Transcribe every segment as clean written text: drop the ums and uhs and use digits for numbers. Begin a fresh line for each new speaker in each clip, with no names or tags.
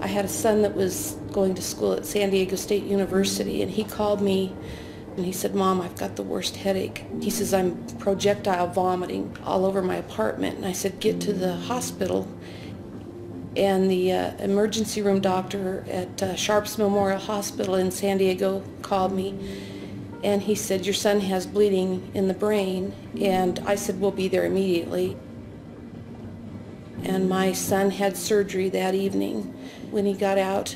I had a son that was going to school at San Diego State University, and he called me and he said, "Mom, I've got the worst headache." He says, "I'm projectile vomiting all over my apartment." And I said, "Get to the hospital." And the emergency room doctor at Sharps Memorial Hospital in San Diego called me, and he said, "Your son has bleeding in the brain." And I said, "We'll be there immediately." And my son had surgery that evening. When he got out,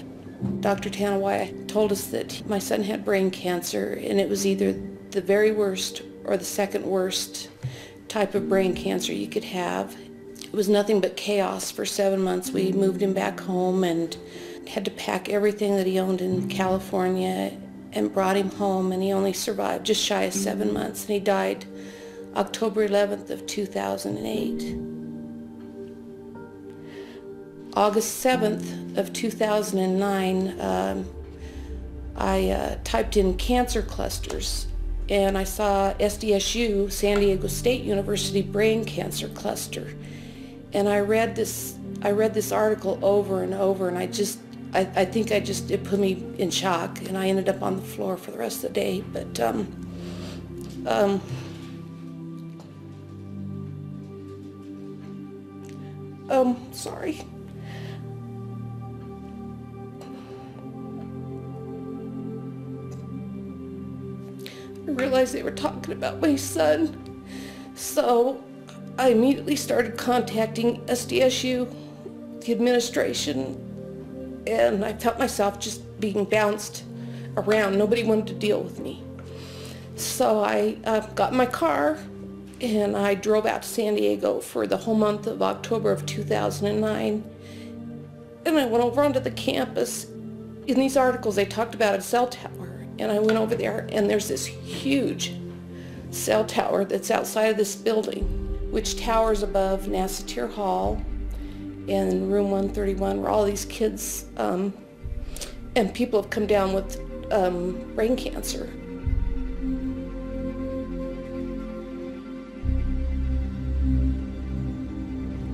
Dr. Tanawai told us that my son had brain cancer, and it was either the very worst or the second worst type of brain cancer you could have. It was nothing but chaos for 7 months. We moved him back home and had to pack everything that he owned in California and brought him home, and he only survived just shy of 7 months, and he died October 11th of 2008. August 7th of 2009, I typed in cancer clusters, and I saw SDSU, San Diego State University Brain Cancer Cluster. And I read this article over and over, and I think it put me in shock, and I ended up on the floor for the rest of the day. But sorry. I realized they were talking about my son, so I immediately started contacting SDSU, the administration, and I felt myself just being bounced around. Nobody wanted to deal with me. So I got in my car and I drove out to San Diego for the whole month of October of 2009. And I went over onto the campus. In these articles they talked about a cell tower, and I went over there, and there's this huge cell tower that's outside of this building, which towers above Nassatir Hall and room 131, where all these kids and people have come down with brain cancer.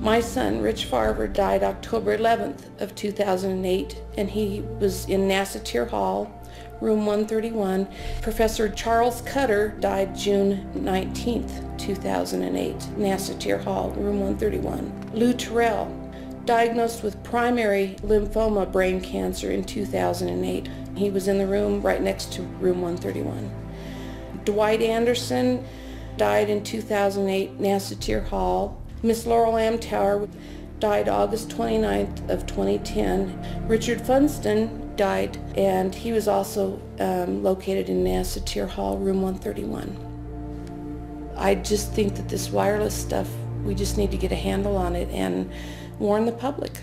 My son, Rich Farver, died October 11th of 2008, and he was in Nassatir Hall, room 131. Professor Charles Cutter died June 19th, 2008, Nassatir Hall, room 131. Lou Terrell, diagnosed with primary lymphoma brain cancer in 2008. He was in the room right next to room 131. Dwight Anderson died in 2008, Nassatir Hall. Miss Laurel Amtower died August 29th of 2010. Richard Funston died, and he was also located in Nassatir Hall, room 131. I just think that this wireless stuff, we just need to get a handle on it and warn the public.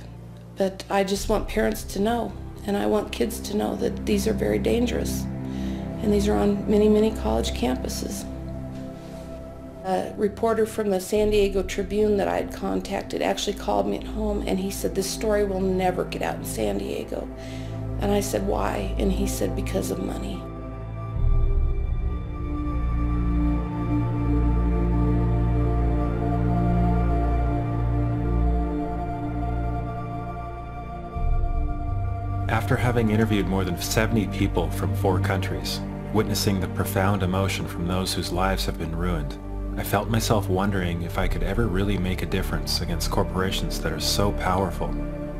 But I just want parents to know, and I want kids to know that these are very dangerous, and these are on many, many college campuses. A reporter from the San Diego Tribune that I had contacted actually called me at home, and he said, "This story will never get out in San Diego." And I said, "Why?" And he said, "Because of money."
After having interviewed more than 70 people from 4 countries, witnessing the profound emotion from those whose lives have been ruined, I felt myself wondering if I could ever really make a difference against corporations that are so powerful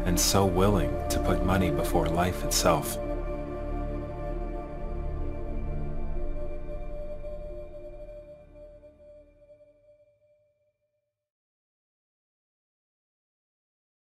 and so willing to put money before life itself.